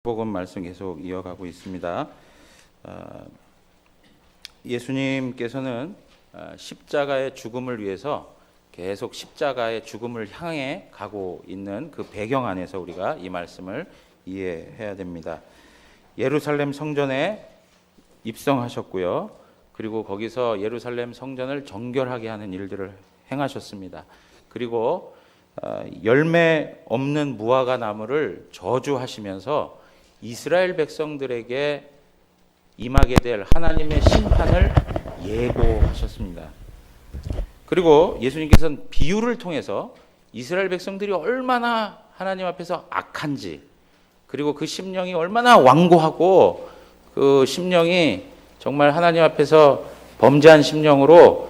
복음 말씀 계속 이어가고 있습니다. 예수님께서는 십자가의 죽음을 위해서 계속 십자가의 죽음을 향해 가고 있는 그 배경 안에서 우리가 이 말씀을 이해해야 됩니다. 예루살렘 성전에 입성하셨고요. 그리고 거기서 예루살렘 성전을 정결하게 하는 일들을 행하셨습니다. 그리고 열매 없는 무화과 나무를 저주하시면서 이스라엘 백성들에게 임하게 될 하나님의 심판을 예고하셨습니다. 그리고 예수님께서는 비유를 통해서 이스라엘 백성들이 얼마나 하나님 앞에서 악한지, 그리고 그 심령이 얼마나 완고하고 그 심령이 정말 하나님 앞에서 범죄한 심령으로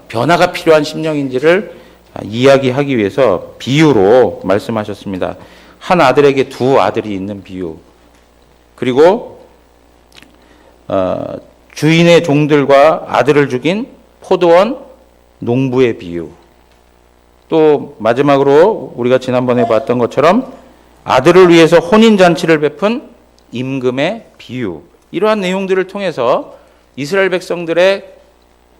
변화가 필요한 심령인지를 이야기하기 위해서 비유로 말씀하셨습니다. 한 아들에게 두 아들이 있는 비유, 그리고 주인의 종들과 아들을 죽인 포도원 농부의 비유, 또 마지막으로 우리가 지난번에 봤던 것처럼 아들을 위해서 혼인잔치를 베푼 임금의 비유, 이러한 내용들을 통해서 이스라엘 백성들의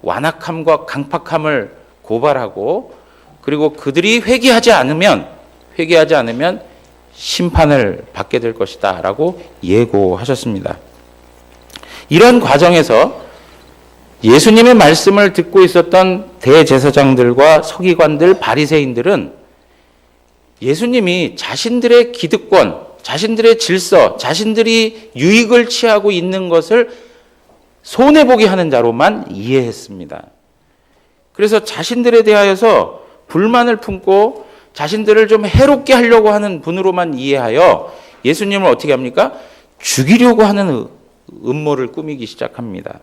완악함과 강팍함을 고발하고, 그리고 그들이 회개하지 않으면 심판을 받게 될 것이다 라고 예고하셨습니다. 이런 과정에서 예수님의 말씀을 듣고 있었던 대제사장들과 서기관들, 바리새인들은 예수님이 자신들의 기득권, 자신들의 질서, 자신들이 유익을 취하고 있는 것을 손해보게 하는 자로만 이해했습니다. 그래서 자신들에 대하여서 불만을 품고 자신들을 좀 해롭게 하려고 하는 분으로만 이해하여 예수님을 어떻게 합니까? 죽이려고 하는 음모를 꾸미기 시작합니다.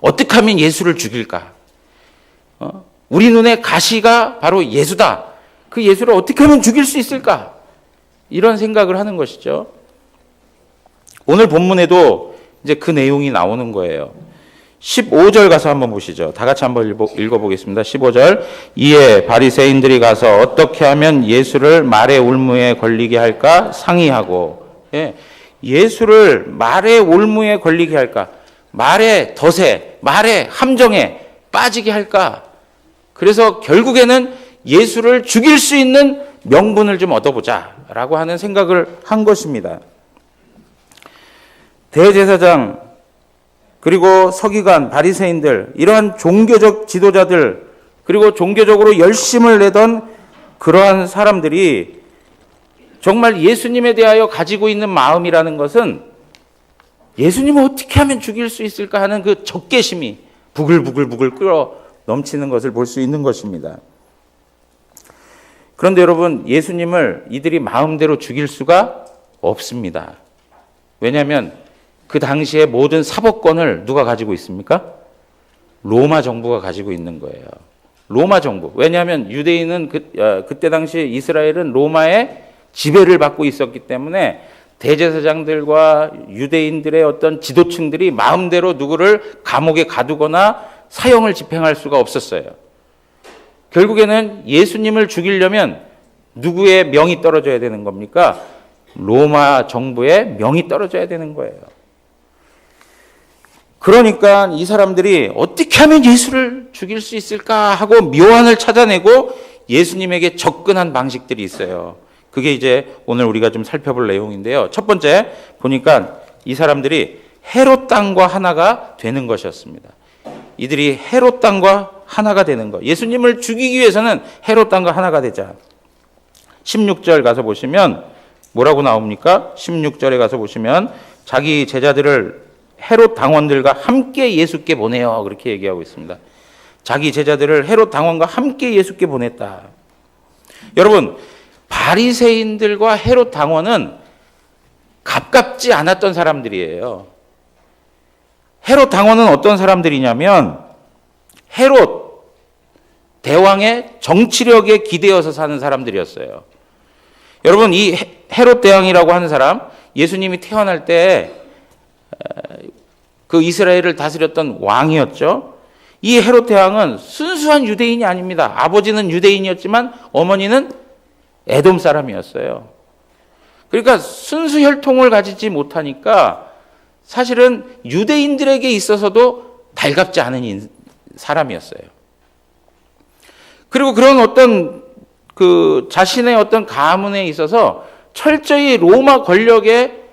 어떻게 하면 예수를 죽일까? 우리 눈에 가시가 바로 예수다. 그 예수를 어떻게 하면 죽일 수 있을까? 이런 생각을 하는 것이죠. 오늘 본문에도 이제 그 내용이 나오는 거예요. 15절 가서 한번 보시죠. 다 같이 한번 읽어보겠습니다. 15절. 이에 바리새인들이 가서 어떻게 하면 예수를 말의 올무에 걸리게 할까 상의하고, 예수를 말의 올무에 걸리게 할까, 말의 덫에, 말의 함정에 빠지게 할까. 그래서 결국에는 예수를 죽일 수 있는 명분을 좀 얻어보자라고 하는 생각을 한 것입니다. 대제사장, 그리고 서기관, 바리새인들, 이러한 종교적 지도자들, 그리고 종교적으로 열심을 내던 그러한 사람들이 정말 예수님에 대하여 가지고 있는 마음이라는 것은 예수님을 어떻게 하면 죽일 수 있을까 하는 그 적개심이 부글부글 끓어 넘치는 것을 볼 수 있는 것입니다. 그런데 여러분, 예수님을 이들이 마음대로 죽일 수가 없습니다. 왜냐하면 그 당시에 모든 사법권을 누가 가지고 있습니까? 로마 정부가 가지고 있는 거예요. 로마 정부. 왜냐하면 유대인은 그때 당시 이스라엘은 로마의 지배를 받고 있었기 때문에 대제사장들과 유대인들의 어떤 지도층들이 마음대로 누구를 감옥에 가두거나 사형을 집행할 수가 없었어요. 결국에는 예수님을 죽이려면 누구의 명이 떨어져야 되는 겁니까? 로마 정부의 명이 떨어져야 되는 거예요. 그러니까 이 사람들이 어떻게 하면 예수를 죽일 수 있을까 하고 묘안을 찾아내고 예수님에게 접근한 방식들이 있어요. 그게 이제 오늘 우리가 좀 살펴볼 내용인데요. 첫 번째 보니까 이 사람들이 헤롯 땅과 하나가 되는 것이었습니다. 이들이 헤롯 땅과 하나가 되는 것. 예수님을 죽이기 위해서는 헤롯 땅과 하나가 되자. 16절 가서 보시면 뭐라고 나옵니까? 16절에 가서 보시면 자기 제자들을 헤롯 당원들과 함께 예수께 보내요. 그렇게 얘기하고 있습니다. 자기 제자들을 헤롯 당원과 함께 예수께 보냈다. 여러분, 바리새인들과 헤롯 당원은 가깝지 않았던 사람들이에요. 헤롯 당원은 어떤 사람들이냐면 헤롯 대왕의 정치력에 기대어서 사는 사람들이었어요. 여러분, 이 헤롯 대왕이라고 하는 사람, 예수님이 태어날 때 그 이스라엘을 다스렸던 왕이었죠. 이 헤롯 대왕은 순수한 유대인이 아닙니다. 아버지는 유대인이었지만 어머니는 에돔 사람이었어요. 그러니까 순수 혈통을 가지지 못하니까 사실은 유대인들에게 있어서도 달갑지 않은 사람이었어요. 그리고 그런 어떤 그 자신의 어떤 가문에 있어서 철저히 로마 권력에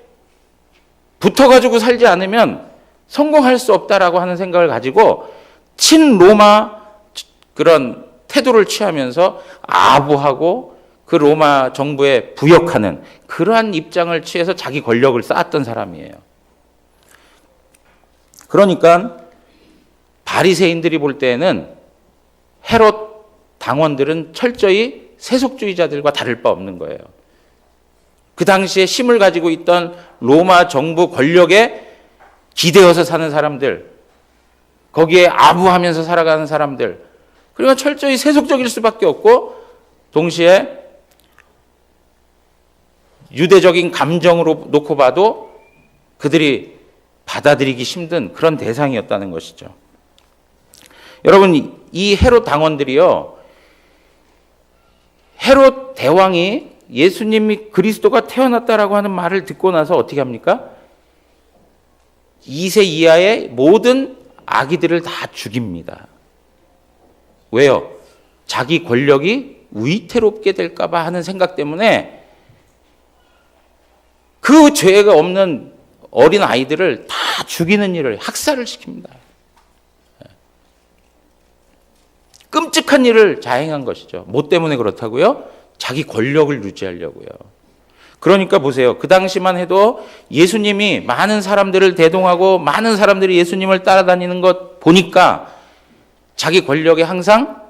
붙어가지고 살지 않으면 성공할 수 없다라고 하는 생각을 가지고 친로마 그런 태도를 취하면서 아부하고 그 로마 정부에 부역하는 그러한 입장을 취해서 자기 권력을 쌓았던 사람이에요. 그러니까 바리새인들이 볼 때에는 헤롯 당원들은 철저히 세속주의자들과 다를 바 없는 거예요. 그 당시에 힘을 가지고 있던 로마 정부 권력에 기대어서 사는 사람들, 거기에 아부하면서 살아가는 사람들, 그러니까 철저히 세속적일 수밖에 없고 동시에 유대적인 감정으로 놓고 봐도 그들이 받아들이기 힘든 그런 대상이었다는 것이죠. 여러분, 이 헤롯 당원들이요, 헤롯 대왕이 예수님이 그리스도가 태어났다라고 하는 말을 듣고 나서 어떻게 합니까? 2세 이하의 모든 아기들을 다 죽입니다. 왜요? 자기 권력이 위태롭게 될까봐 하는 생각 때문에 그 죄가 없는 어린 아이들을 다 죽이는 일을, 학살을 시킵니다. 끔찍한 일을 자행한 것이죠. 뭐 때문에 그렇다고요? 자기 권력을 유지하려고요. 그러니까 보세요. 그 당시만 해도 예수님이 많은 사람들을 대동하고 많은 사람들이 예수님을 따라다니는 것 보니까 자기 권력에 항상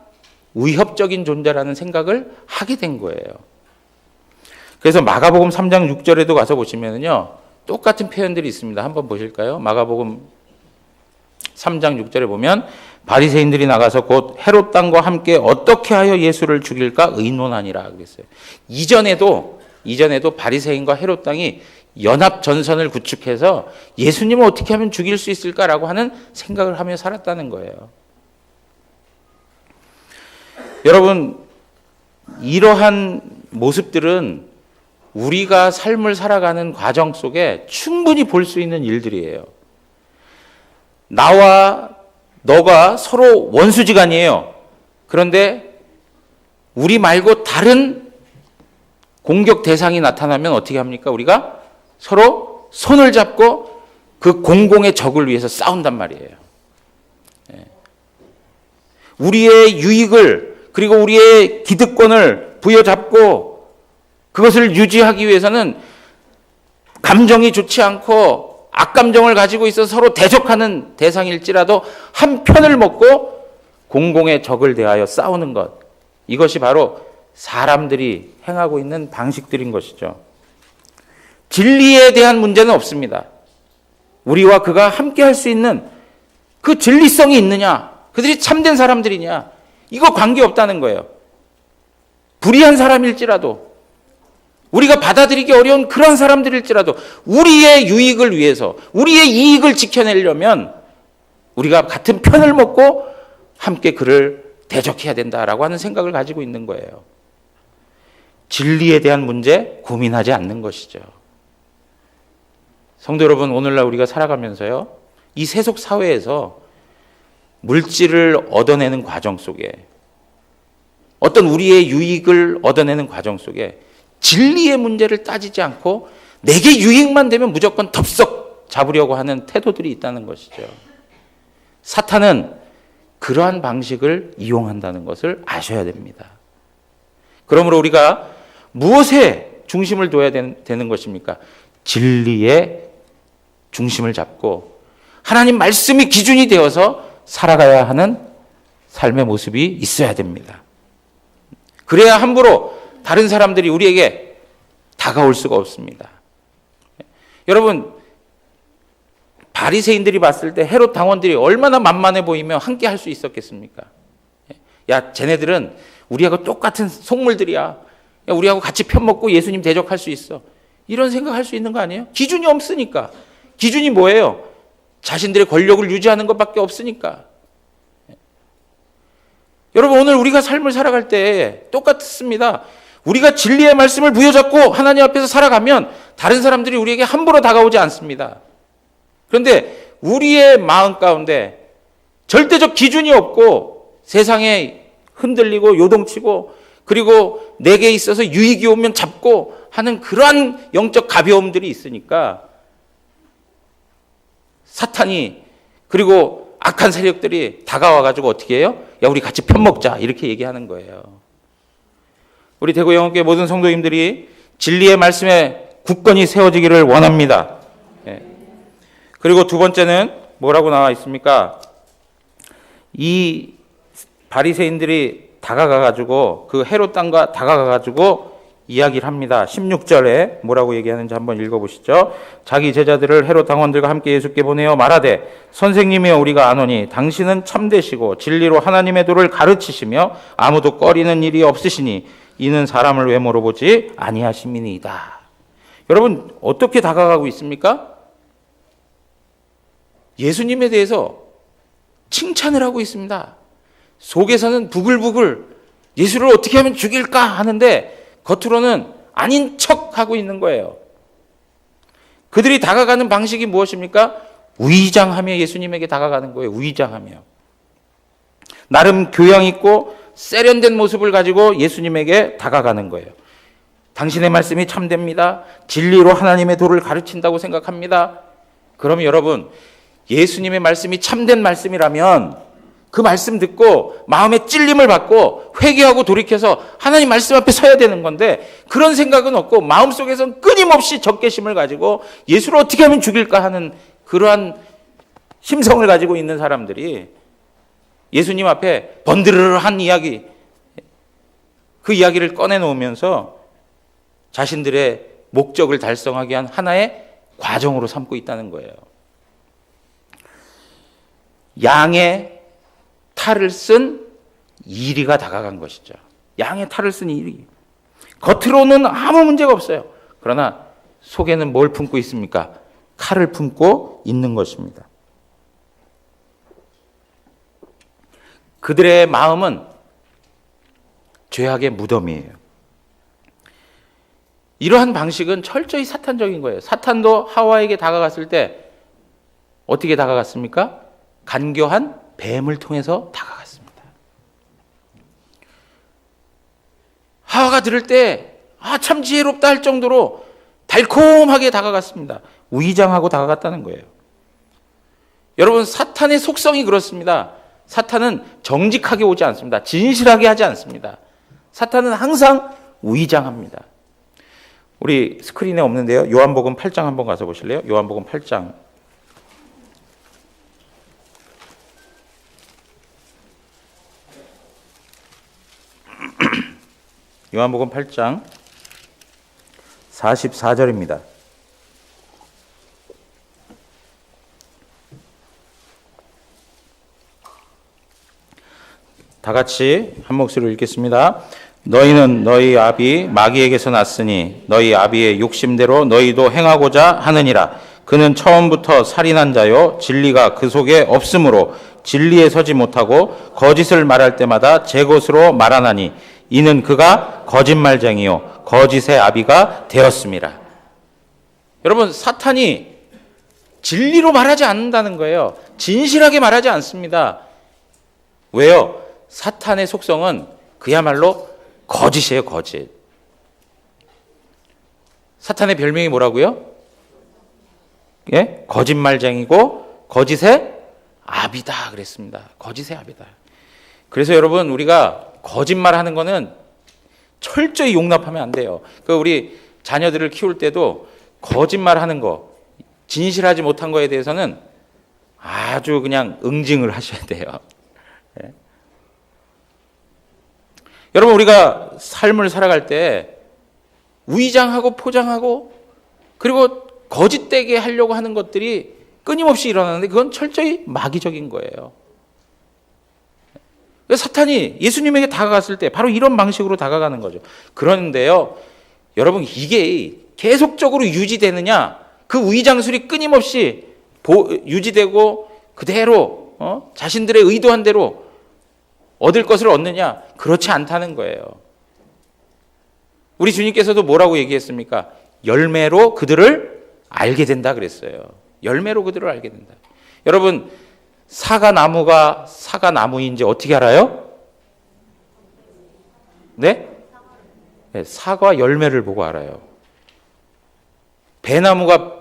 위협적인 존재라는 생각을 하게 된 거예요. 그래서 마가복음 3장 6절에도 가서 보시면요, 똑같은 표현들이 있습니다. 한번 보실까요? 마가복음 3장 6절에 보면 바리새인들이 나가서 곧 헤롯 당과 함께 어떻게 하여 예수를 죽일까 의논하니라 그랬어요. 이전에도 바리새인과 헤롯 당이 연합 전선을 구축해서 예수님을 어떻게 하면 죽일 수 있을까라고 하는 생각을 하며 살았다는 거예요. 여러분, 이러한 모습들은 우리가 삶을 살아가는 과정 속에 충분히 볼 수 있는 일들이에요. 나와 너가 서로 원수지간이에요. 그런데 우리 말고 다른 공격 대상이 나타나면 어떻게 합니까? 우리가 서로 손을 잡고 그 공공의 적을 위해서 싸운단 말이에요. 우리의 유익을, 그리고 우리의 기득권을 부여잡고 그것을 유지하기 위해서는 감정이 좋지 않고 악감정을 가지고 있어 서로 대적하는 대상일지라도 한 편을 먹고 공공의 적을 대하여 싸우는 것, 이것이 바로 사람들이 행하고 있는 방식들인 것이죠. 진리에 대한 문제는 없습니다. 우리와 그가 함께 할 수 있는 그 진리성이 있느냐, 그들이 참된 사람들이냐, 이거 관계없다는 거예요. 불의한 사람일지라도, 우리가 받아들이기 어려운 그런 사람들일지라도 우리의 유익을 위해서, 우리의 이익을 지켜내려면 우리가 같은 편을 먹고 함께 그를 대적해야 된다라고 하는 생각을 가지고 있는 거예요. 진리에 대한 문제 고민하지 않는 것이죠. 성도 여러분, 오늘날 우리가 살아가면서요, 이 세속 사회에서 물질을 얻어내는 과정 속에, 어떤 우리의 유익을 얻어내는 과정 속에 진리의 문제를 따지지 않고 내게 유익만 되면 무조건 덥석 잡으려고 하는 태도들이 있다는 것이죠. 사탄은 그러한 방식을 이용한다는 것을 아셔야 됩니다. 그러므로 우리가 무엇에 중심을 둬야 되는 것입니까? 진리의 중심을 잡고 하나님 말씀이 기준이 되어서 살아가야 하는 삶의 모습이 있어야 됩니다. 그래야 함부로 다른 사람들이 우리에게 다가올 수가 없습니다. 여러분, 바리새인들이 봤을 때 헤롯 당원들이 얼마나 만만해 보이며 함께 할 수 있었겠습니까? 야, 쟤네들은 우리하고 똑같은 속물들이야. 야, 우리하고 같이 편먹고 예수님 대적할 수 있어. 이런 생각할 수 있는 거 아니에요? 기준이 없으니까. 기준이 뭐예요? 자신들의 권력을 유지하는 것밖에 없으니까. 여러분, 오늘 우리가 삶을 살아갈 때 똑같습니다. 우리가 진리의 말씀을 부여잡고 하나님 앞에서 살아가면 다른 사람들이 우리에게 함부로 다가오지 않습니다. 그런데 우리의 마음 가운데 절대적 기준이 없고 세상에 흔들리고 요동치고 그리고 내게 있어서 유익이 오면 잡고 하는 그러한 영적 가벼움들이 있으니까 사탄이 그리고 악한 세력들이 다가와가지고 어떻게 해요? 야, 우리 같이 편먹자 이렇게 얘기하는 거예요. 우리 대구영업교회 모든 성도님들이 진리의 말씀에 굳건히 세워지기를 원합니다. 예. 그리고 두 번째는 뭐라고 나와 있습니까? 이 바리새인들이 다가가가지고 그 헤롯 땅과 다가가가지고 이야기를 합니다. 16절에 뭐라고 얘기하는지 한번 읽어보시죠. 자기 제자들을 헤롯 당원들과 함께 예수께 보내어 말하되 선생님이여 우리가 아노니 당신은 참되시고 진리로 하나님의 도를 가르치시며 아무도 꺼리는 일이 없으시니 이는 사람을 외모로 보지 아니하심이니이다. 여러분 어떻게 다가가고 있습니까? 예수님에 대해서 칭찬을 하고 있습니다. 속에서는 부글부글 예수를 어떻게 하면 죽일까 하는데 겉으로는 아닌 척하고 있는 거예요. 그들이 다가가는 방식이 무엇입니까? 위장하며 예수님에게 다가가는 거예요. 위장하며. 나름 교양 있고 세련된 모습을 가지고 예수님에게 다가가는 거예요. 당신의 말씀이 참됩니다. 진리로 하나님의 도를 가르친다고 생각합니다. 그럼 여러분 예수님의 말씀이 참된 말씀이라면 그 말씀 듣고 마음에 찔림을 받고 회개하고 돌이켜서 하나님 말씀 앞에 서야 되는 건데 그런 생각은 없고 마음속에선 끊임없이 적개심을 가지고 예수를 어떻게 하면 죽일까 하는 그러한 심성을 가지고 있는 사람들이 예수님 앞에 번드르르한 이야기 그 이야기를 꺼내놓으면서 자신들의 목적을 달성하기 위한 하나의 과정으로 삼고 있다는 거예요. 양의 탈을 쓴 이리가 다가간 것이죠. 양의 탈을 쓴 이리. 겉으로는 아무 문제가 없어요. 그러나 속에는 뭘 품고 있습니까? 칼을 품고 있는 것입니다. 그들의 마음은 죄악의 무덤이에요. 이러한 방식은 철저히 사탄적인 거예요. 사탄도 하와에게 다가갔을 때 어떻게 다가갔습니까? 간교한 뱀을 통해서 다가갔습니다. 하와가 들을 때 참 지혜롭다 할 정도로 달콤하게 다가갔습니다. 위장하고 다가갔다는 거예요. 여러분 사탄의 속성이 그렇습니다. 사탄은 정직하게 오지 않습니다. 진실하게 하지 않습니다. 사탄은 항상 위장합니다. 우리 스크린에 없는데요. 요한복음 8장 한번 가서 보실래요? 요한복음 8장. 요한복음 8장 44절입니다. 다 같이 한 목소리로 읽겠습니다. 너희는 너희 아비 마귀에게서 났으니 너희 아비의 욕심대로 너희도 행하고자 하느니라. 그는 처음부터 살인한 자요 진리가 그 속에 없으므로 진리에 서지 못하고 거짓을 말할 때마다 제 것으로 말하나니 이는 그가 거짓말쟁이요 거짓의 아비가 되었습니다. 여러분 사탄이 진리로 말하지 않는다는 거예요. 진실하게 말하지 않습니다. 왜요? 사탄의 속성은 그야말로 거짓이에요. 거짓. 사탄의 별명이 뭐라고요? 예? 거짓말쟁이고 거짓의 아비다 그랬습니다. 거짓의 아비다. 그래서 여러분 우리가 거짓말하는 거는 철저히 용납하면 안 돼요. 그 우리 자녀들을 키울 때도 거짓말하는 거, 진실하지 못한 거에 대해서는 아주 그냥 응징을 하셔야 돼요. 예. 여러분 우리가 삶을 살아갈 때 위장하고 포장하고 그리고 거짓되게 하려고 하는 것들이 끊임없이 일어나는데 그건 철저히 마귀적인 거예요. 사탄이 예수님에게 다가갔을 때 바로 이런 방식으로 다가가는 거죠. 그런데요, 여러분 이게 계속적으로 유지되느냐, 그 위장술이 끊임없이 유지되고 그대로 자신들의 의도한 대로 얻을 것을 얻느냐, 그렇지 않다는 거예요. 우리 주님께서도 뭐라고 얘기했습니까? 열매로 그들을 알게 된다 그랬어요. 열매로 그들을 알게 된다. 여러분, 사과나무가 사과나무인지 어떻게 알아요? 네? 네, 사과 열매를 보고 알아요. 배나무가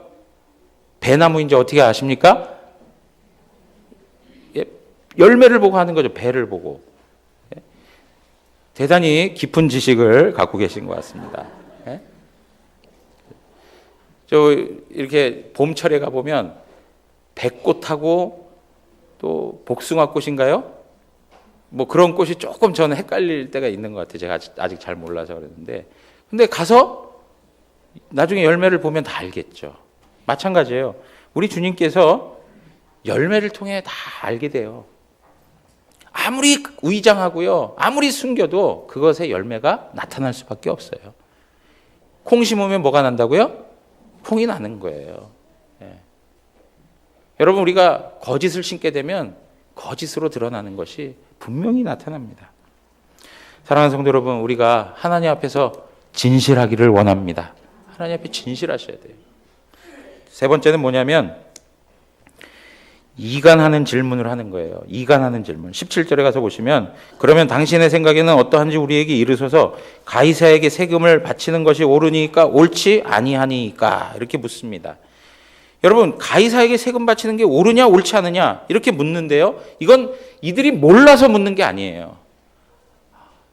배나무인지 어떻게 아십니까? 예, 열매를 보고 하는 거죠. 배를 보고. 예? 대단히 깊은 지식을 갖고 계신 것 같습니다. 예? 저 이렇게 봄철에 가보면 백꽃하고 또 복숭아꽃인가요? 뭐 그런 꽃이 조금 저는 헷갈릴 때가 있는 것 같아요. 제가 아직 잘 몰라서 그랬는데. 근데 가서 나중에 열매를 보면 다 알겠죠. 마찬가지예요. 우리 주님께서 열매를 통해 다 알게 돼요. 아무리 위장하고요, 아무리 숨겨도 그것의 열매가 나타날 수밖에 없어요. 콩 심으면 뭐가 난다고요? 콩이 나는 거예요. 예. 여러분, 우리가 거짓을 심게 되면 거짓으로 드러나는 것이 분명히 나타납니다. 사랑하는 성도 여러분, 우리가 하나님 앞에서 진실하기를 원합니다. 하나님 앞에 진실하셔야 돼요. 세 번째는 뭐냐면 이간하는 질문을 하는 거예요. 이간하는 질문. 17절에 가서 보시면 그러면 당신의 생각에는 어떠한지 우리에게 이르소서 가이사에게 세금을 바치는 것이 옳으니까 옳지 아니하니까 이렇게 묻습니다. 여러분, 가이사에게 세금 바치는 게 옳으냐 옳지 않으냐 이렇게 묻는데요. 이건 이들이 몰라서 묻는 게 아니에요.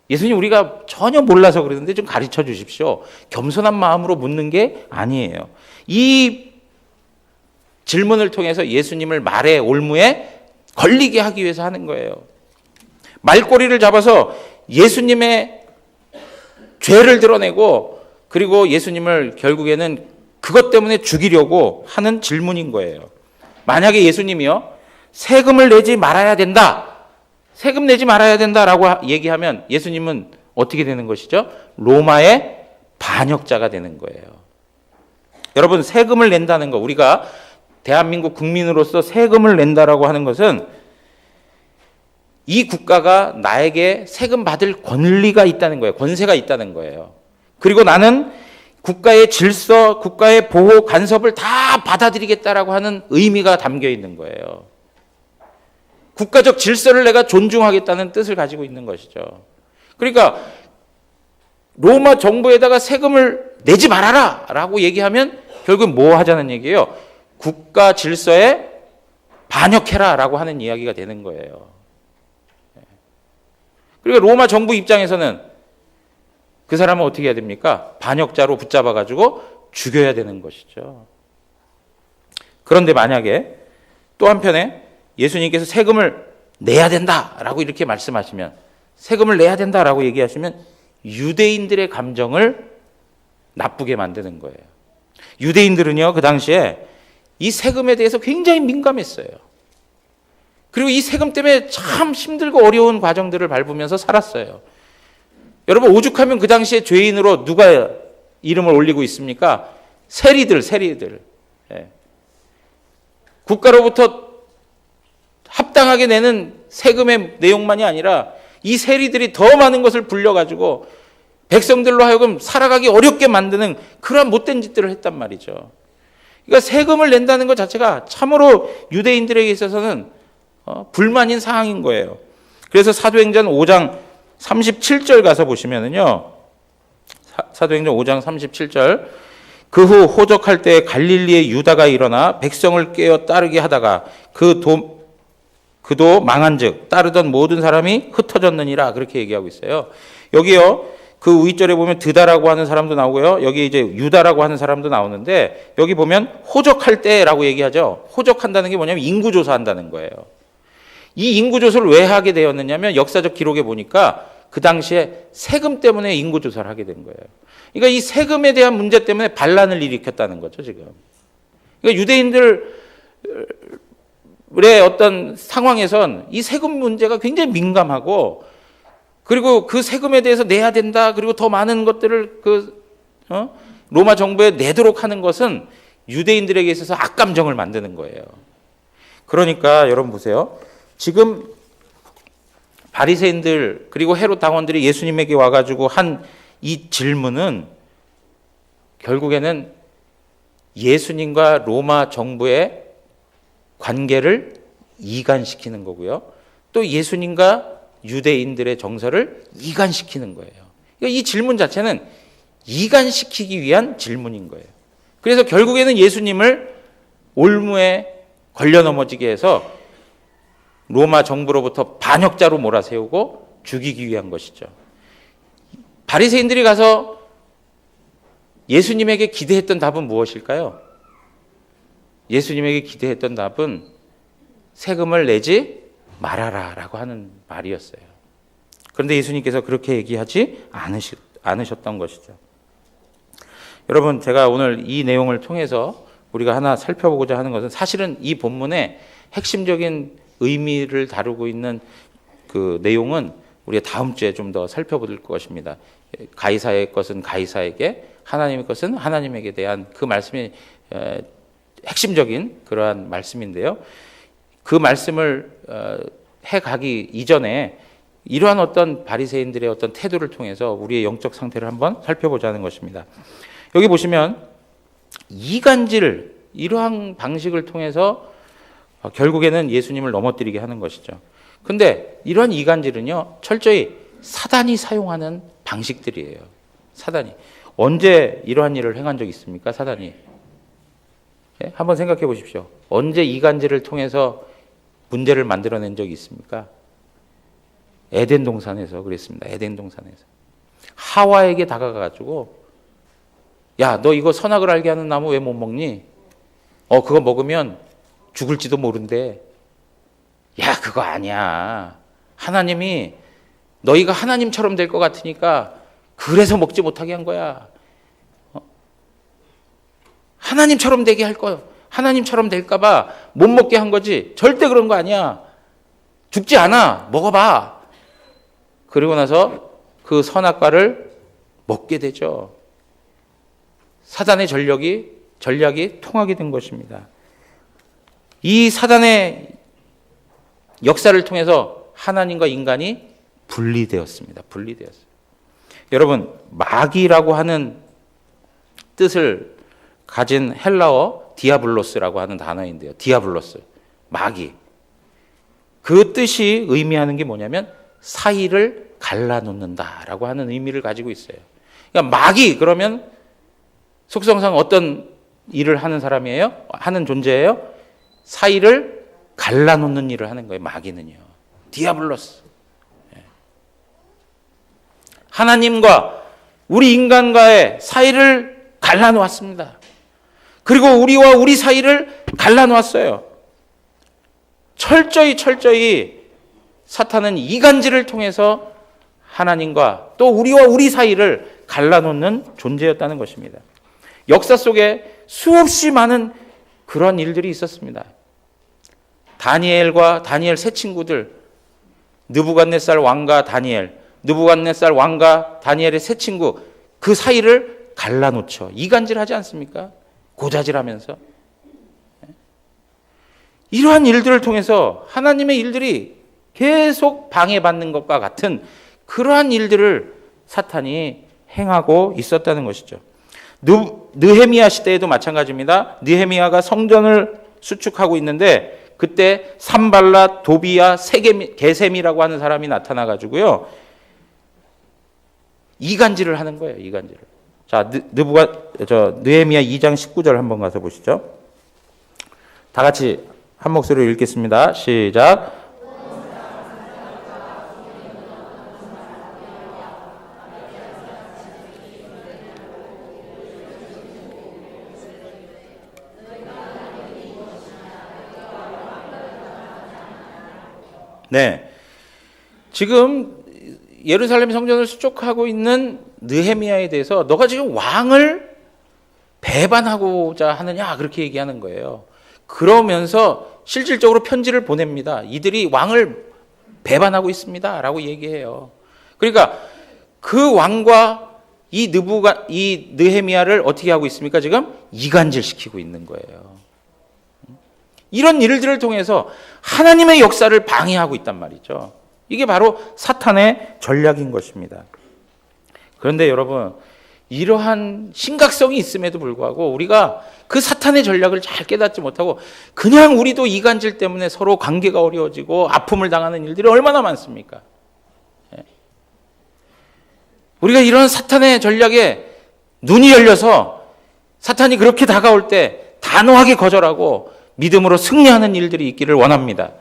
예수님, 우리가 전혀 몰라서 그러는데 좀 가르쳐 주십시오. 겸손한 마음으로 묻는 게 아니에요. 이 질문을 통해서 예수님을 말의 올무에 걸리게 하기 위해서 하는 거예요. 말꼬리를 잡아서 예수님의 죄를 드러내고 그리고 예수님을 결국에는 그것 때문에 죽이려고 하는 질문인 거예요. 만약에 예수님이요, 세금을 내지 말아야 된다. 세금 내지 말아야 된다라고 얘기하면 예수님은 어떻게 되는 것이죠? 로마의 반역자가 되는 거예요. 여러분, 세금을 낸다는 거, 우리가 대한민국 국민으로서 세금을 낸다라고 하는 것은 이 국가가 나에게 세금 받을 권리가 있다는 거예요. 권세가 있다는 거예요. 그리고 나는 국가의 질서, 국가의 보호, 간섭을 다 받아들이겠다라고 하는 의미가 담겨 있는 거예요. 국가적 질서를 내가 존중하겠다는 뜻을 가지고 있는 것이죠. 그러니까 로마 정부에다가 세금을 내지 말아라 라고 얘기하면 결국 뭐 하자는 얘기예요? 국가 질서에 반역해라 라고 하는 이야기가 되는 거예요. 그리고 로마 정부 입장에서는 그 사람은 어떻게 해야 됩니까? 반역자로 붙잡아가지고 죽여야 되는 것이죠. 그런데 만약에 또 한편에 예수님께서 세금을 내야 된다라고 이렇게 말씀하시면, 세금을 내야 된다라고 얘기하시면 유대인들의 감정을 나쁘게 만드는 거예요. 유대인들은요, 그 당시에 이 세금에 대해서 굉장히 민감했어요. 그리고 이 세금 때문에 참 힘들고 어려운 과정들을 밟으면서 살았어요. 여러분, 오죽하면 그 당시에 죄인으로 누가 이름을 올리고 있습니까? 세리들. 예. 국가로부터 합당하게 내는 세금의 내용만이 아니라 이 세리들이 더 많은 것을 불려가지고 백성들로 하여금 살아가기 어렵게 만드는 그러한 못된 짓들을 했단 말이죠. 그러니까 세금을 낸다는 것 자체가 참으로 유대인들에게 있어서는 불만인 상황인 거예요. 그래서 사도행전 5장 37절 가서 보시면은요, 사도행전 5장 37절, 그 후 호적할 때 갈릴리의 유다가 일어나 백성을 깨어 따르게 하다가 그도 망한즉 따르던 모든 사람이 흩어졌느니라, 그렇게 얘기하고 있어요. 여기요, 그 위절에 보면 드다라고 하는 사람도 나오고요, 여기 이제 유다라고 하는 사람도 나오는데, 여기 보면 호적할 때라고 얘기하죠. 호적한다는 게 뭐냐면 인구조사한다는 거예요. 이 인구조사를 왜 하게 되었느냐면 역사적 기록에 보니까 그 당시에 세금 때문에 인구조사를 하게 된 거예요. 그러니까 이 세금에 대한 문제 때문에 반란을 일으켰다는 거죠, 지금. 그러니까 유대인들의 어떤 상황에선 이 세금 문제가 굉장히 민감하고, 그리고 그 세금에 대해서 내야 된다, 그리고 더 많은 것들을 로마 정부에 내도록 하는 것은 유대인들에게 있어서 악감정을 만드는 거예요. 그러니까 여러분 보세요. 지금 바리새인들 그리고 헤롯 당원들이 예수님에게 와가지고 한 이 질문은 결국에는 예수님과 로마 정부의 관계를 이간시키는 거고요. 또 예수님과 유대인들의 정서를 이간시키는 거예요. 그러니까 이 질문 자체는 이간시키기 위한 질문인 거예요. 그래서 결국에는 예수님을 올무에 걸려 넘어지게 해서 로마 정부로부터 반역자로 몰아세우고 죽이기 위한 것이죠. 바리새인들이 가서 예수님에게 기대했던 답은 무엇일까요? 예수님에게 기대했던 답은 세금을 내지 말아라 라고 하는 말이었어요. 그런데 예수님께서 그렇게 얘기하지 않으셨던 것이죠. 여러분, 제가 오늘 이 내용을 통해서 우리가 하나 살펴보고자 하는 것은 사실은 이 본문의 핵심적인 의미를 다루고 있는 그 내용은 우리가 다음 주에 좀 더 살펴볼 것입니다. 가이사의 것은 가이사에게, 하나님의 것은 하나님에게 대한 그 말씀이 핵심적인 그러한 말씀인데요. 그 말씀을 해가기 이전에 이러한 어떤 바리새인들의 어떤 태도를 통해서 우리의 영적 상태를 한번 살펴보자는 것입니다. 여기 보시면 이간질, 이러한 방식을 통해서 결국에는 예수님을 넘어뜨리게 하는 것이죠. 근데 이러한 이간질은요, 철저히 사단이 사용하는 방식들이에요. 사단이. 언제 이러한 일을 행한 적이 있습니까? 사단이. 예? 한번 생각해 보십시오. 언제 이간질을 통해서 문제를 만들어낸 적이 있습니까? 에덴 동산에서 그랬습니다. 에덴 동산에서. 하와에게 다가가가지고, 야, 너 이거 선악을 알게 하는 나무 왜 못 먹니? 그거 먹으면 죽을지도 모른대. 야, 그거 아니야. 하나님이 너희가 하나님처럼 될 것 같으니까 그래서 먹지 못하게 한 거야. 하나님처럼 되게 할 거야. 하나님처럼 될까봐 못 먹게 한 거지. 절대 그런 거 아니야. 죽지 않아. 먹어봐. 그리고 나서 그 선악과를 먹게 되죠. 사단의 전략이 통하게 된 것입니다. 이 사단의 역사를 통해서 하나님과 인간이 분리되었습니다. 분리되었어요. 여러분, 마귀라고 하는 뜻을 가진 헬라어 디아블로스라고 하는 단어인데요. 디아블로스, 마귀. 그 뜻이 의미하는 게 뭐냐면 사이를 갈라놓는다라고 하는 의미를 가지고 있어요. 그러니까 마귀 그러면 속성상 어떤 일을 하는 사람이에요? 하는 존재예요? 사이를 갈라놓는 일을 하는 거예요. 마귀는요. 디아블로스. 하나님과 우리 인간과의 사이를 갈라놓았습니다. 그리고 우리와 우리 사이를 갈라놓았어요. 철저히 사탄은 이간질을 통해서 하나님과 또 우리와 우리 사이를 갈라놓는 존재였다는 것입니다. 역사 속에 수없이 많은 그런 일들이 있었습니다. 다니엘과 다니엘 세 친구들, 느부갓네살 왕과 다니엘, 느부갓네살 왕과 다니엘의 세 친구, 그 사이를 갈라놓죠. 이간질하지 않습니까? 고자질하면서. 이러한 일들을 통해서 하나님의 일들이 계속 방해받는 것과 같은 그러한 일들을 사탄이 행하고 있었다는 것이죠. 느헤미야 시대에도 마찬가지입니다. 느헤미야가 성전을 수축하고 있는데 그때 산발랏, 도비야, 게셈이라고 하는 사람이 나타나가지고요, 이간질을 하는 거예요. 이간질을. 자, 느헤미야 2장 19절 한번 가서 보시죠. 다 같이 한 목소리로 읽겠습니다. 시작. 네. 지금 예루살렘 성전을 수축하고 있는 느헤미야에 대해서 너가 지금 왕을 배반하고자 하느냐 그렇게 얘기하는 거예요. 그러면서 실질적으로 편지를 보냅니다. 이들이 왕을 배반하고 있습니다 라고 얘기해요. 그러니까 그 왕과 이 느헤미야를 어떻게 하고 있습니까? 지금 이간질시키고 있는 거예요. 이런 일들을 통해서 하나님의 역사를 방해하고 있단 말이죠. 이게 바로 사탄의 전략인 것입니다. 그런데 여러분, 이러한 심각성이 있음에도 불구하고 우리가 그 사탄의 전략을 잘 깨닫지 못하고 그냥 우리도 이간질 때문에 서로 관계가 어려워지고 아픔을 당하는 일들이 얼마나 많습니까? 우리가 이런 사탄의 전략에 눈이 열려서 사탄이 그렇게 다가올 때 단호하게 거절하고 믿음으로 승리하는 일들이 있기를 원합니다.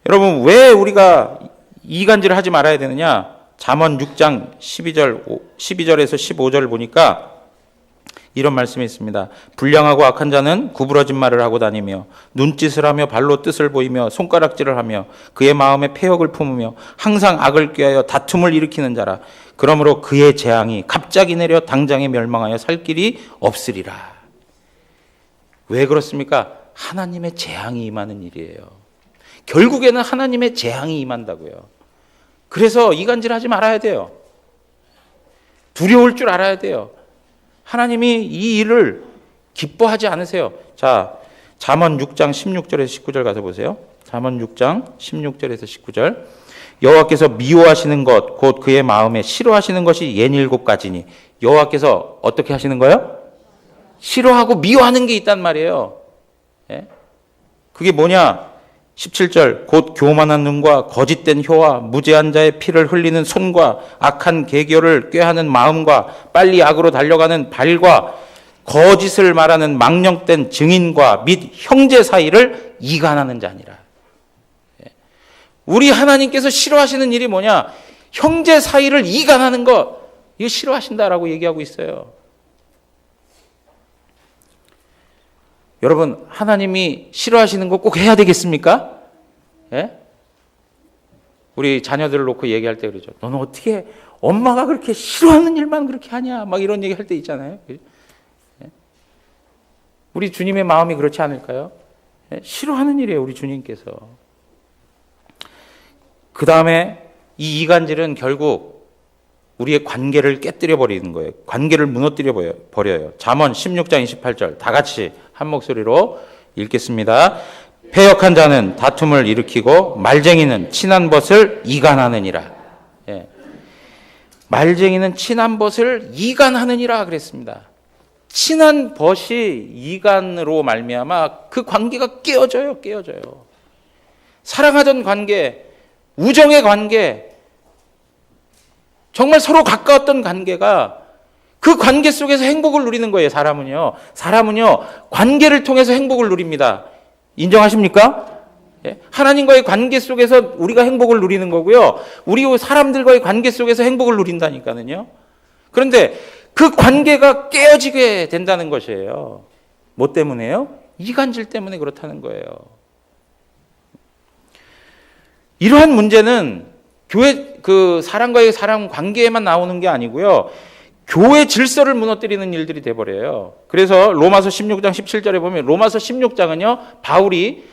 여러분, 왜 우리가 이간질을 하지 말아야 되느냐? 잠언 6장 12절에서 15절을 보니까 이런 말씀이 있습니다. 불량하고 악한 자는 구부러진 말을 하고 다니며 눈짓을 하며 발로 뜻을 보이며 손가락질을 하며 그의 마음에 패역을 품으며 항상 악을 꾀하여 다툼을 일으키는 자라. 그러므로 그의 재앙이 갑자기 내려 당장에 멸망하여 살 길이 없으리라. 왜 그렇습니까? 하나님의 재앙이 임하는 일이에요. 결국에는 하나님의 재앙이 임한다고요. 그래서 이간질하지 말아야 돼요. 두려울 줄 알아야 돼요. 하나님이 이 일을 기뻐하지 않으세요. 자, 잠언 6장 16절에서 19절 가서 보세요. 잠언 6장 16절에서 19절. 여호와께서 미워하시는 것 곧 그의 마음에 싫어하시는 것이 67가지니. 여호와께서 어떻게 하시는 거예요? 싫어하고 미워하는 게 있단 말이에요. 그게 뭐냐? 17절. 곧 교만한 눈과 거짓된 혀와 무죄한 자의 피를 흘리는 손과 악한 계교를 꾀하는 마음과 빨리 악으로 달려가는 발과 거짓을 말하는 망령된 증인과 및 형제 사이를 이간하는 자니라. 우리 하나님께서 싫어하시는 일이 뭐냐? 형제 사이를 이간하는 것, 이거 싫어하신다라고 얘기하고 있어요. 여러분, 하나님이 싫어하시는 거 꼭 해야 되겠습니까? 예? 우리 자녀들을 놓고 얘기할 때 그러죠. 너는 어떻게 엄마가 그렇게 싫어하는 일만 그렇게 하냐? 막 이런 얘기 할 때 있잖아요. 예? 우리 주님의 마음이 그렇지 않을까요? 예? 싫어하는 일이에요, 우리 주님께서. 그 다음에 이 이간질은 결국 우리의 관계를 깨뜨려 버리는 거예요. 관계를 무너뜨려 버려요. 잠언 16장 28절 다 같이 한 목소리로 읽겠습니다. 패역한 자는 다툼을 일으키고 말쟁이는 친한 벗을 이간하느니라. 예. 말쟁이는 친한 벗을 이간하느니라 그랬습니다. 친한 벗이 이간으로 말미암아 그 관계가 깨어져요. 사랑하던 관계, 우정의 관계, 정말 서로 가까웠던 관계가 그 관계 속에서 행복을 누리는 거예요. 사람은요, 관계를 통해서 행복을 누립니다. 인정하십니까? 예? 하나님과의 관계 속에서 우리가 행복을 누리는 거고요. 우리 사람들과의 관계 속에서 행복을 누린다니까요. 그런데 그 관계가 깨어지게 된다는 것이에요. 뭐 때문에요? 이간질 때문에 그렇다는 거예요. 이러한 문제는 교회 사람과의 사람 관계에만 나오는 게 아니고요. 교회 질서를 무너뜨리는 일들이 돼버려요. 그래서 로마서 16장 17절에 보면 로마서 16장은요. 바울이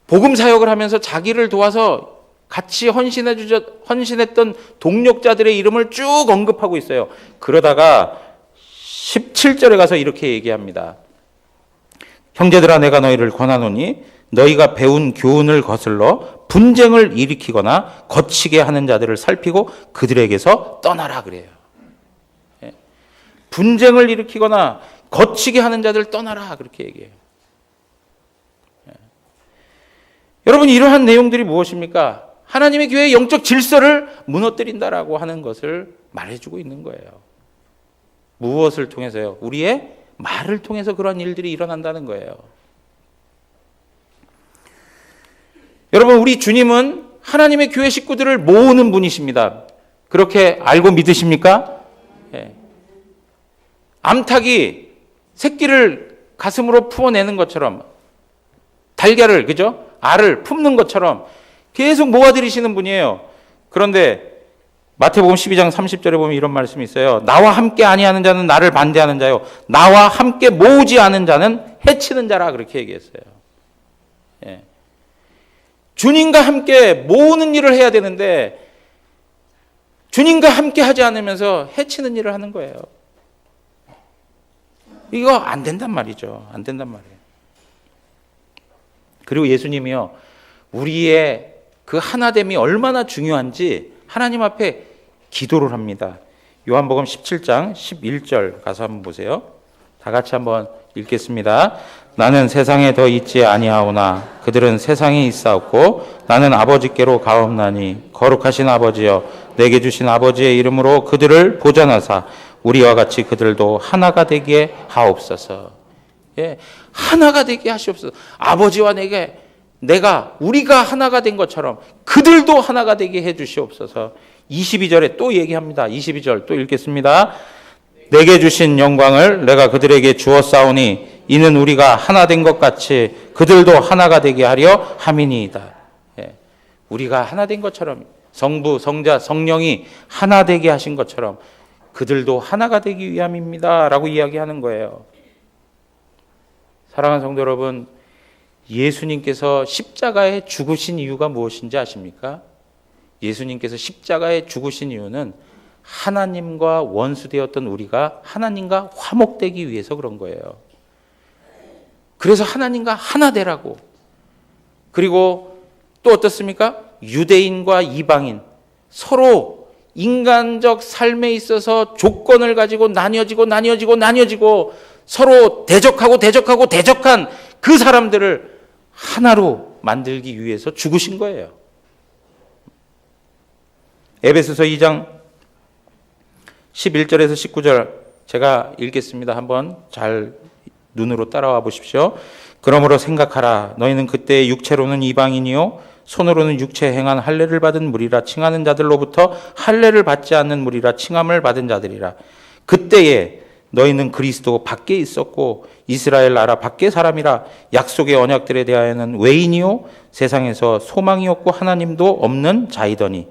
복음 사역을 하면서 자기를 도와서 같이 헌신했던 동력자들의 이름을 쭉 언급하고 있어요. 그러다가 17절에 가서 이렇게 얘기합니다. 형제들아 내가 너희를 권하노니 너희가 배운 교훈을 거슬러 분쟁을 일으키거나 거치게 하는 자들을 살피고 그들에게서 떠나라 그래요. 분쟁을 일으키거나 거치게 하는 자들 떠나라 그렇게 얘기해요. 여러분, 이러한 내용들이 무엇입니까? 하나님의 교회의 영적 질서를 무너뜨린다라고 하는 것을 말해주고 있는 거예요. 무엇을 통해서요? 우리의 말을 통해서 그런 일들이 일어난다는 거예요. 여러분, 우리 주님은 하나님의 교회 식구들을 모으는 분이십니다. 그렇게 알고 믿으십니까? 예. 암탉이 새끼를 가슴으로 품어내는 것처럼 달걀을, 그죠? 알을 품는 것처럼 계속 모아들이시는 분이에요. 그런데 마태복음 12장 30절에 보면 이런 말씀이 있어요. 나와 함께 아니하는 자는 나를 반대하는 자요. 나와 함께 모으지 않은 자는 해치는 자라 그렇게 얘기했어요. 예. 주님과 함께 모으는 일을 해야 되는데 주님과 함께 하지 않으면서 해치는 일을 하는 거예요. 이거 안 된단 말이죠. 안 된단 말이에요. 그리고 예수님이요, 우리의 그 하나됨이 얼마나 중요한지 하나님 앞에 기도를 합니다. 요한복음 17장 11절 가서 한번 보세요. 다 같이 한번 읽겠습니다. 나는 세상에 더 있지 아니하오나 그들은 세상에 있사옵고 나는 아버지께로 가옵나니 거룩하신 아버지여 내게 주신 아버지의 이름으로 그들을 보전하사 우리와 같이 그들도 하나가 되게 하옵소서. 예, 하나가 되게 하시옵소서. 아버지와 우리가 하나가 된 것처럼 그들도 하나가 되게 해 주시옵소서. 22절에 또 얘기합니다. 22절 또 읽겠습니다. 내게 주신 영광을 내가 그들에게 주었사오니 이는 우리가 하나 된 것 같이 그들도 하나가 되게 하려 함이니이다. 예, 우리가 하나 된 것처럼 성부, 성자, 성령이 하나 되게 하신 것처럼 그들도 하나가 되기 위함입니다. 라고 이야기하는 거예요. 사랑하는 성도 여러분, 예수님께서 십자가에 죽으신 이유가 무엇인지 아십니까? 예수님께서 십자가에 죽으신 이유는 하나님과 원수되었던 우리가 하나님과 화목되기 위해서 그런 거예요. 그래서 하나님과 하나 되라고. 그리고 또 어떻습니까? 유대인과 이방인 서로 인간적 삶에 있어서 조건을 가지고 나뉘어지고 서로 대적한 그 사람들을 하나로 만들기 위해서 죽으신 거예요. 에베소서 2장 11절에서 19절 제가 읽겠습니다. 한번 잘 눈으로 따라와 보십시오. 그러므로 생각하라. 너희는 그때 육체로는 이방인이요 손으로는 육체에 행한 할례를 받은 무리라 칭하는 자들로부터 할례를 받지 않는 무리라 칭함을 받은 자들이라. 그때에 너희는 그리스도 밖에 있었고 이스라엘 나라 밖의 사람이라. 약속의 언약들에 대하여는 외인이요 세상에서 소망이 없고 하나님도 없는 자이더니.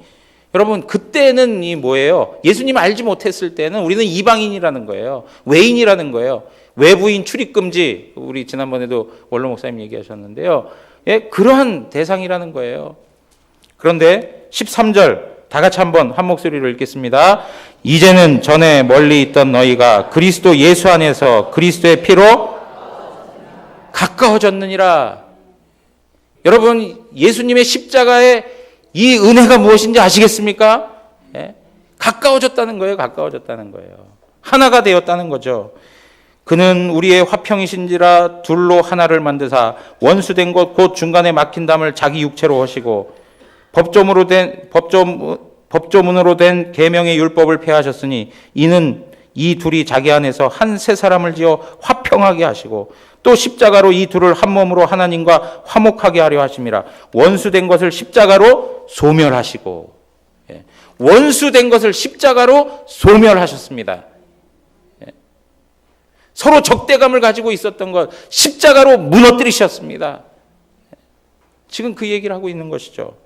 여러분, 그때는 이 뭐예요? 예수님 알지 못했을 때는 우리는 이방인이라는 거예요. 외인이라는 거예요. 외부인 출입금지, 우리 지난번에도 원로 목사님 얘기하셨는데요. 예, 그러한 대상이라는 거예요. 그런데 13절 다 같이 한번 한 목소리로 읽겠습니다. 이제는 전에 멀리 있던 너희가 그리스도 예수 안에서 그리스도의 피로 가까워졌느니라. 여러분, 예수님의 십자가의 이 은혜가 무엇인지 아시겠습니까? 예? 가까워졌다는 거예요. 하나가 되었다는 거죠. 그는 우리의 화평이신지라 둘로 하나를 만드사 원수된 것 곧 중간에 막힌 담을 자기 육체로 하시고 법조문으로 된 계명의 율법을 폐하셨으니 이는 이 둘이 자기 안에서 한 새 사람을 지어 화평하게 하시고 또 십자가로 이 둘을 한 몸으로 하나님과 화목하게 하려 하심이라. 원수된 것을 십자가로 소멸하시고, 원수된 것을 십자가로 소멸하셨습니다. 서로 적대감을 가지고 있었던 것 십자가로 무너뜨리셨습니다. 지금 그 얘기를 하고 있는 것이죠.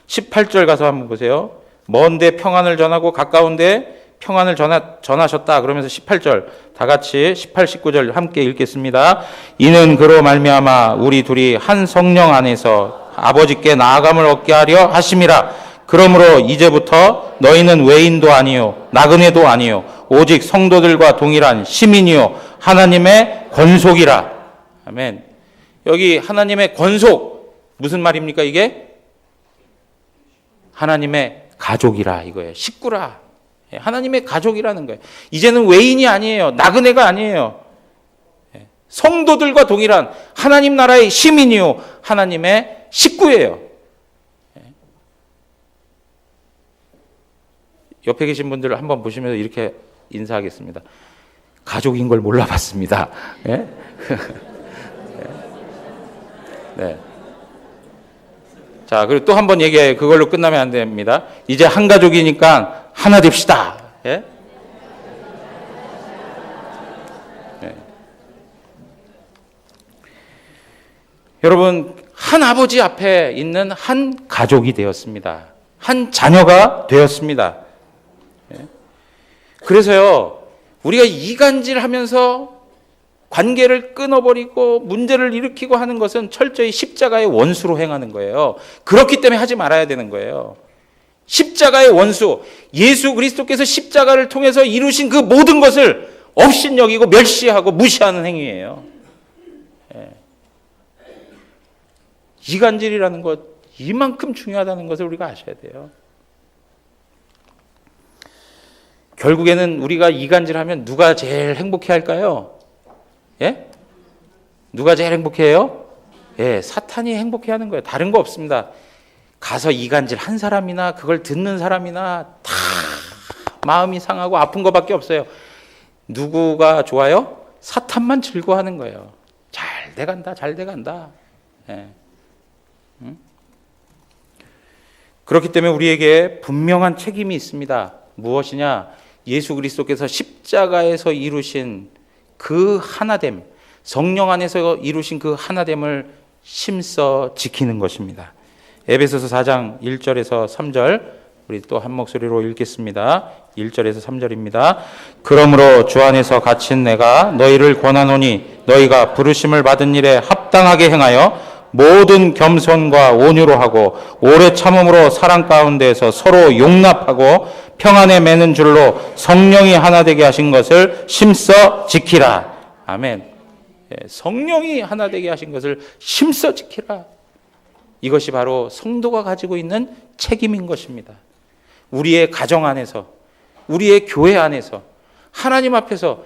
18절 가서 한번 보세요. 먼데 평안을 전하고 가까운데 평안을 전하셨다. 그러면서 18절 다 같이 18, 19절 함께 읽겠습니다. 이는 그로 말미암아 우리 둘이 한 성령 안에서 아버지께 나아감을 얻게 하려 하심이라. 그러므로 이제부터 너희는 외인도 아니요 나그네도 아니요 오직 성도들과 동일한 시민이요 하나님의 권속이라. 아멘. 여기 하나님의 권속 무슨 말입니까? 이게 하나님의 가족이라 이거예요. 식구라. 하나님의 가족이라는 거예요. 이제는 외인이 아니에요. 나그네가 아니에요. 성도들과 동일한 하나님 나라의 시민이요 하나님의 식구예요. 옆에 계신 분들 한번 보시면서 이렇게 인사하겠습니다. 가족인 걸 몰라봤습니다. 네. 네. 자, 그리고 또 한 번 얘기해요. 그걸로 끝나면 안 됩니다. 이제 한 가족이니까 하나 됩시다. 예? 네. 여러분, 한 아버지 앞에 있는 한 가족이 되었습니다. 한 자녀가 되었습니다. 예? 그래서요, 우리가 이간질하면서 관계를 끊어버리고 문제를 일으키고 하는 것은 철저히 십자가의 원수로 행하는 거예요. 그렇기 때문에 하지 말아야 되는 거예요. 십자가의 원수, 예수 그리스도께서 십자가를 통해서 이루신 그 모든 것을 업신여기고 멸시하고 무시하는 행위예요. 예. 이간질이라는 것, 이만큼 중요하다는 것을 우리가 아셔야 돼요. 결국에는 우리가 이간질하면 누가 제일 행복해 할까요? 예? 누가 제일 행복해요? 예, 사탄이 행복해 하는 거예요. 다른 거 없습니다. 가서 이간질 한 사람이나 그걸 듣는 사람이나 다 마음이 상하고 아픈 거밖에 없어요. 누구가 좋아요? 사탄만 즐거워하는 거예요. 잘 돼간다, 잘 돼간다. 예. 그렇기 때문에 우리에게 분명한 책임이 있습니다. 무엇이냐? 예수 그리스도께서 십자가에서 이루신 그 하나됨, 성령 안에서 이루신 그 하나됨을 힘써 지키는 것입니다. 에베소서 4장 1절에서 3절 우리 또 한 목소리로 읽겠습니다. 1절에서 3절입니다. 그러므로 주 안에서 갇힌 내가 너희를 권하노니 너희가 부르심을 받은 일에 합당하게 행하여 모든 겸손과 온유로 하고 오래 참음으로 사랑 가운데에서 서로 용납하고 평안에 매는 줄로 성령이 하나 되게 하신 것을 힘써 지키라. 아멘. 성령이 하나 되게 하신 것을 힘써 지키라. 이것이 바로 성도가 가지고 있는 책임인 것입니다. 우리의 가정 안에서, 우리의 교회 안에서, 하나님 앞에서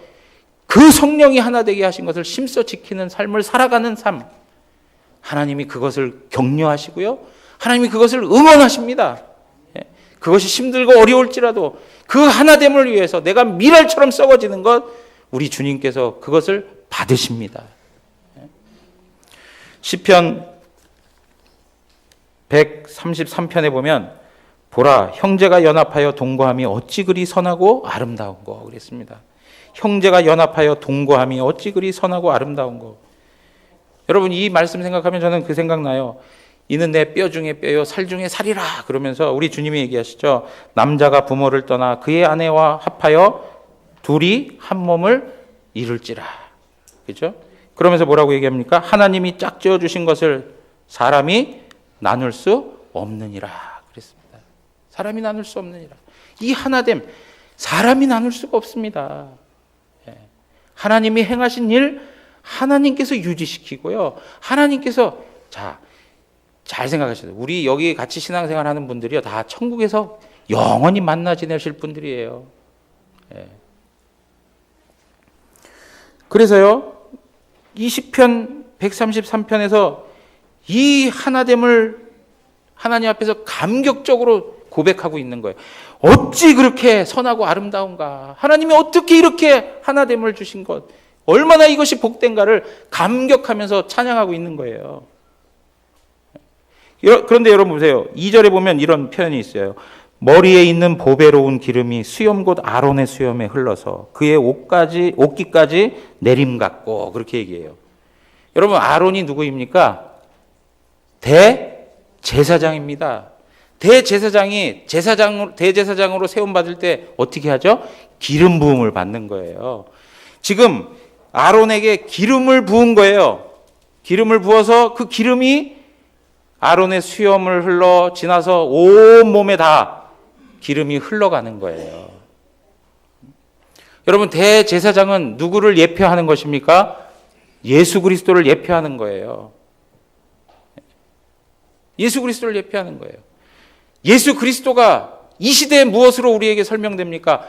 그 성령이 하나 되게 하신 것을 힘써 지키는 삶을 살아가는 삶. 하나님이 그것을 격려하시고요. 하나님이 그것을 응원하십니다. 그것이 힘들고 어려울지라도 그 하나됨을 위해서 내가 미랄처럼 썩어지는 것, 우리 주님께서 그것을 받으십니다. 시편 133편에 보면 보라, 형제가 연합하여 동거함이 어찌 그리 선하고 아름다운 거 그랬습니다. 형제가 연합하여 동거함이 어찌 그리 선하고 아름다운 거. 여러분 이 말씀 생각하면 저는 그 생각나요. 이는 내 뼈 중에 뼈요 살 중에 살이라 그러면서 우리 주님이 얘기하시죠. 남자가 부모를 떠나 그의 아내와 합하여 둘이 한 몸을 이룰지라. 그렇죠? 그러면서 뭐라고 얘기합니까? 하나님이 짝지어 주신 것을 사람이 나눌 수 없느니라 그랬습니다. 사람이 나눌 수 없느니라. 이 하나됨 사람이 나눌 수가 없습니다. 하나님이 행하신 일 하나님께서 유지시키고요. 하나님께서 잘 생각하셔야 돼요. 우리 여기 같이 신앙생활 하는 분들이요. 다 천국에서 영원히 만나 지내실 분들이에요. 그래서요. 이 시편 133편에서 이 하나됨을 하나님 앞에서 감격적으로 고백하고 있는 거예요. 어찌 그렇게 선하고 아름다운가. 하나님이 어떻게 이렇게 하나됨을 주신 것. 얼마나 이것이 복된가를 감격하면서 찬양하고 있는 거예요. 그런데 여러분 보세요. 2절에 보면 이런 표현이 있어요. 머리에 있는 보배로운 기름이 수염 곧 아론의 수염에 흘러서 그의 옷깃까지 내림 같고 그렇게 얘기해요. 여러분 아론이 누구입니까? 대제사장입니다. 대제사장이 대제사장으로 세움받을 때 어떻게 하죠? 기름 부음을 받는 거예요. 지금 아론에게 기름을 부은 거예요. 기름을 부어서 그 기름이 아론의 수염을 흘러 지나서 온 몸에 다 기름이 흘러가는 거예요. 여러분 대제사장은 누구를 예표하는 것입니까? 예수 그리스도를 예표하는 거예요. 예수 그리스도를 예표하는 거예요. 예수 그리스도가 이 시대에 무엇으로 우리에게 설명됩니까?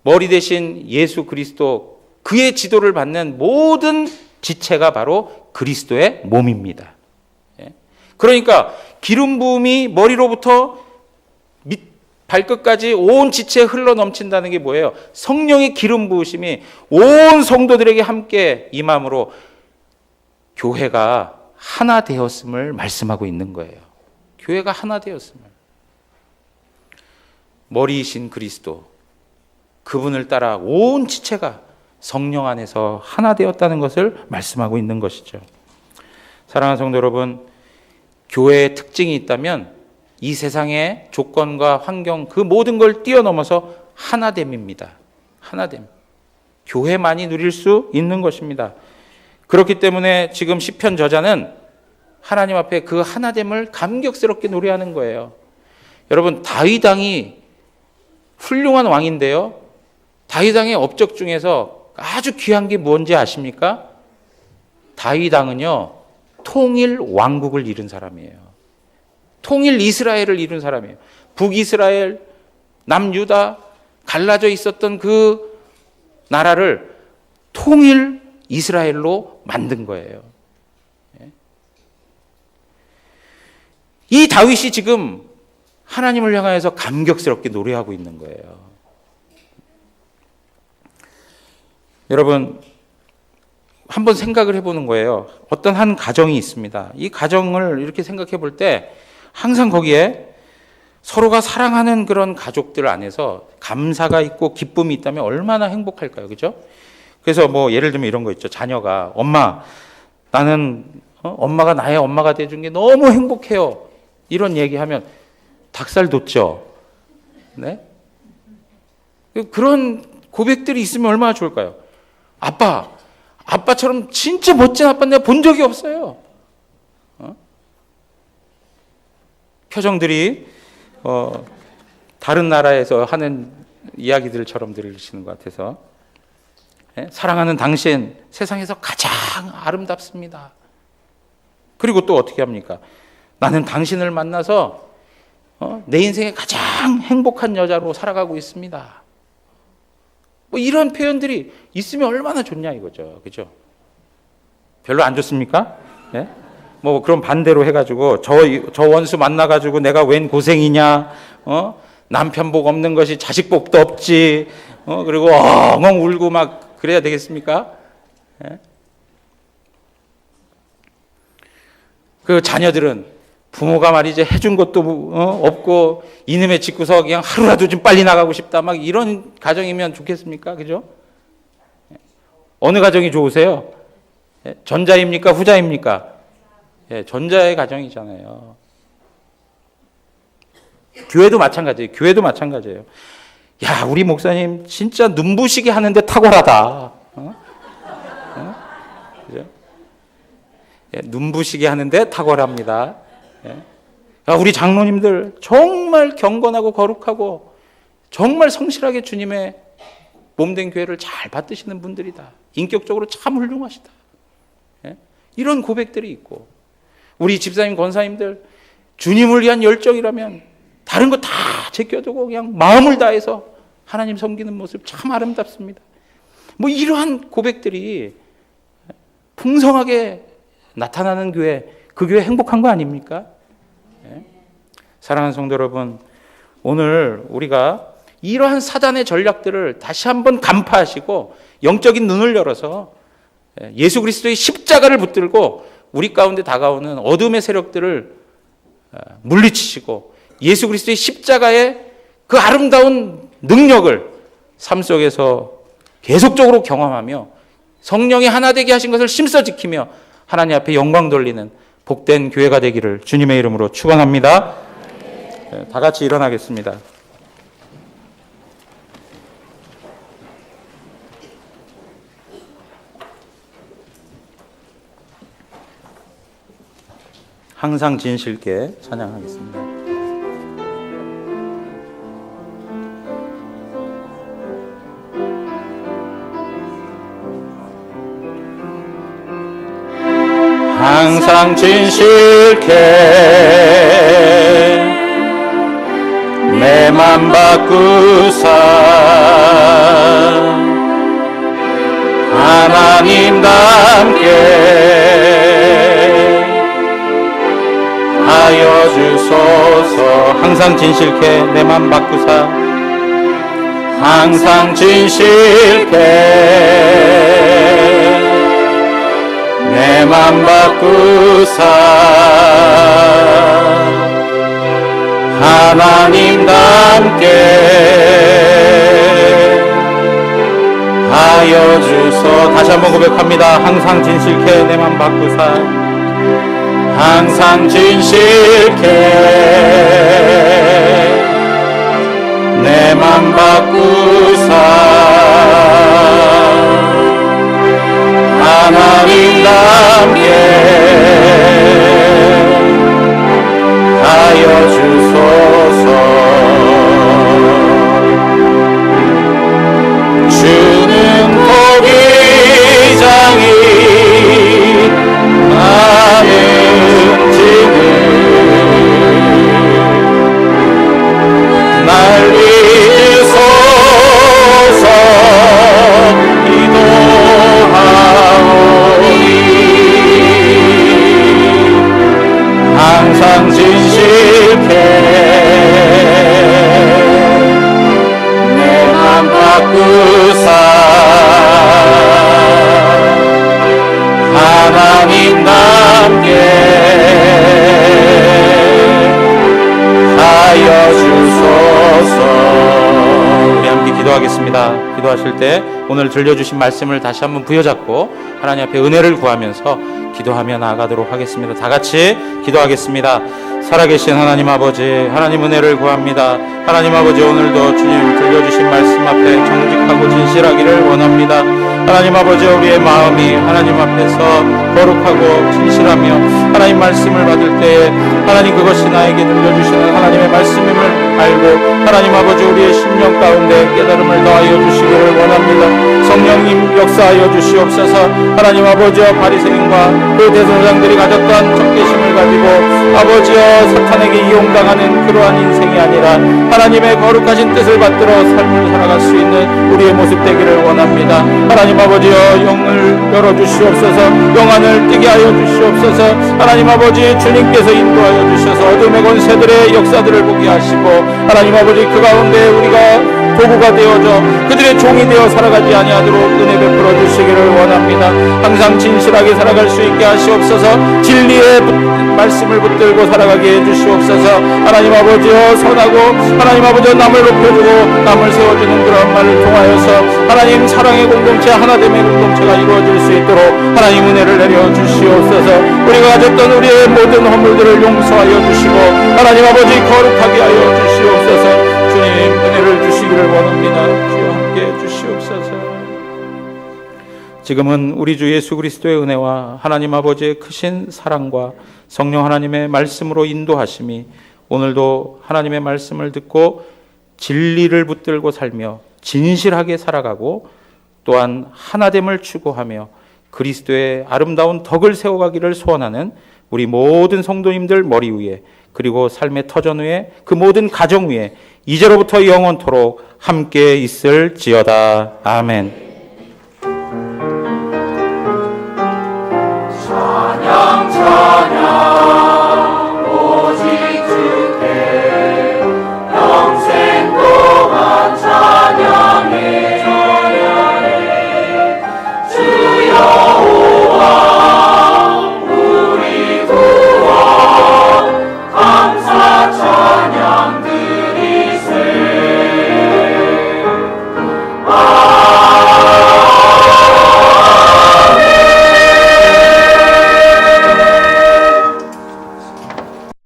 머리 대신 예수 그리스도, 그의 지도를 받는 모든 지체가 바로 그리스도의 몸입니다. 그러니까 기름 부음이 머리로부터 발끝까지 온 지체에 흘러 넘친다는 게 뭐예요? 성령의 기름 부으심이 온 성도들에게 함께 임함으로 교회가 하나 되었음을 말씀하고 있는 거예요. 교회가 하나 되었음을. 머리이신 그리스도, 그분을 따라 온 지체가 성령 안에서 하나 되었다는 것을 말씀하고 있는 것이죠. 사랑하는 성도 여러분, 교회의 특징이 있다면 이 세상의 조건과 환경 그 모든 걸 뛰어넘어서 하나됨입니다. 하나됨. 교회만이 누릴 수 있는 것입니다. 그렇기 때문에 지금 시편 저자는 하나님 앞에 그 하나됨을 감격스럽게 노래하는 거예요. 여러분 다윗 왕이 훌륭한 왕인데요. 다윗 왕의 업적 중에서 아주 귀한 게 뭔지 아십니까? 다윗 왕은요. 통일 왕국을 이룬 사람이에요. 통일 이스라엘을 이룬 사람이에요. 북이스라엘, 남유다, 갈라져 있었던 그 나라를 통일 이스라엘로 만든 거예요. 이 다윗이 지금 하나님을 향하여서 감격스럽게 노래하고 있는 거예요. 여러분, 한번 생각을 해보는 거예요. 어떤 한 가정이 있습니다. 이 가정을 이렇게 생각해 볼 때 항상 거기에 서로가 사랑하는 그런 가족들 안에서 감사가 있고 기쁨이 있다면 얼마나 행복할까요? 그죠? 그래서 뭐 예를 들면 이런 거 있죠. 자녀가 엄마, 나는 엄마가 나의 엄마가 돼준 게 너무 행복해요. 이런 얘기하면 닭살 돋죠. 네? 그런 고백들이 있으면 얼마나 좋을까요? 아빠처럼 진짜 멋진 아빠 내가 본 적이 없어요. 표정들이 다른 나라에서 하는 이야기들처럼 들리시는 것 같아서. 사랑하는 당신 세상에서 가장 아름답습니다. 그리고 또 어떻게 합니까? 나는 당신을 만나서 내 인생에 가장 행복한 여자로 살아가고 있습니다. 뭐 이런 표현들이 있으면 얼마나 좋냐 이거죠. 그죠? 별로 안 좋습니까? 네? 뭐 그럼 반대로 해가지고 저 원수 만나가지고 내가 웬 고생이냐? 남편 복 없는 것이 자식 복도 없지. 그리고 엉엉 울고 막 그래야 되겠습니까? 네? 그 자녀들은 부모가 말이지 해준 것도 없고 이놈의 집구석 그냥 하루라도 좀 빨리 나가고 싶다 막 이런 가정이면 좋겠습니까? 그죠? 어느 가정이 좋으세요? 전자입니까? 후자입니까? 전자의 가정이잖아요. 교회도 마찬가지예요. 야, 우리 목사님 진짜 눈부시게 하는데 탁월하다. 그죠? 눈부시게 하는데 탁월합니다. 우리 장로님들 정말 경건하고 거룩하고 정말 성실하게 주님의 몸된 교회를 잘 받드시는 분들이다. 인격적으로 참 훌륭하시다. 이런 고백들이 있고 우리 집사님 권사님들 주님을 위한 열정이라면 다른 거 다 제껴두고 그냥 마음을 다해서 하나님 섬기는 모습 참 아름답습니다. 뭐 이러한 고백들이 풍성하게 나타나는 교회, 그 교회 행복한 거 아닙니까? 사랑하는 성도 여러분, 오늘 우리가 이러한 사단의 전략들을 다시 한번 간파하시고 영적인 눈을 열어서 예수 그리스도의 십자가를 붙들고 우리 가운데 다가오는 어둠의 세력들을 물리치시고 예수 그리스도의 십자가의 그 아름다운 능력을 삶 속에서 계속적으로 경험하며 성령이 하나 되게 하신 것을 심써 지키며 하나님 앞에 영광 돌리는 복된 교회가 되기를 주님의 이름으로 축원합니다. 다 같이 일어나겠습니다. 항상 진실께 찬양하겠습니다. 항상 진실케 내 맘 바꾸사 하나님답게 하여 주소서. 항상 진실케 내 맘 바꾸사 항상 진실케 내 맘 바꾸사 하나님답게 하여 주소. 다시 한번 고백합니다. 항상 진실케 내 맘 바꾸사 항상 진실케 내 맘 바꾸사 하나님답게 하여 주소서. 주는 포기장이 많은지는 날 믿으소서. 기도하겠습니다. 기도하실 때 오늘 들려주신 말씀을 다시 한번 부여잡고 하나님 앞에 은혜를 구하면서 기도하며 나아가도록 하겠습니다. 다 같이 기도하겠습니다. 살아계신 하나님 아버지, 하나님 은혜를 구합니다. 하나님 아버지, 오늘도 주님 들려주신 말씀 앞에 정직하고 진실하기를 원합니다. 하나님 아버지, 우리의 마음이 하나님 앞에서 거룩하고 진실하며 하나님 말씀을 받을 때에 하나님 그것이 나에게 들려주시는 하나님의 말씀임을 알고 하나님 아버지, 우리의 심령 가운데 깨달음을 더하여 주시기를 원합니다. 성령님 역사하여 주시옵소서. 하나님 아버지와 바리새인과 그 대제사장들이 가졌던 적개심을 가지고 아버지여 사탄에게 이용당하는 그러한 인생이 아니라 하나님의 거룩하신 뜻을 받들어 삶을 살아갈 수 있는 우리의 모습 되기를 원합니다. 하나님 아버지여 영을 열어주시옵소서. 영안을 뜨게 하여 주시옵소서. 하나님 아버지, 주님께서 인도하여 주셔서 어둠의 권세들의 역사들을 보게 하시고 하나님 아버지, 그 가운데 우리가 도구가 되어져 그들의 종이 되어 살아가지 아니하도록 은혜 베풀어 주시기를 원합니다. 항상 진실하게 살아갈 수 있게 하시옵소서. 진리의 말씀을 붙들고 살아가게 해주시옵소서. 하나님 아버지여 선하고 하나님 아버지여 남을 높여주고 남을 세워주는 그런 말을 통하여서 하나님 사랑의 공동체, 하나됨의 공동체가 이루어질 수 있도록 하나님 은혜를 내려 주시옵소서. 우리가 가졌던 우리의 모든 허물들을 용서하여 주시고 하나님 아버지 거룩하게 하여 주시옵소서. 주님 은혜를 주시기를 원합니다. 주여 함께 해주시옵소서. 지금은 우리 주 예수 그리스도의 은혜와 하나님 아버지의 크신 사랑과 성령 하나님의 말씀으로 인도하심이 오늘도 하나님의 말씀을 듣고 진리를 붙들고 살며 진실하게 살아가고 또한 하나됨을 추구하며 그리스도의 아름다운 덕을 세워가기를 소원하는 우리 모든 성도님들 머리 위에, 그리고 삶의 터전 위에, 그 모든 가정 위에 이제로부터 영원토록 함께 있을지어다. 아멘.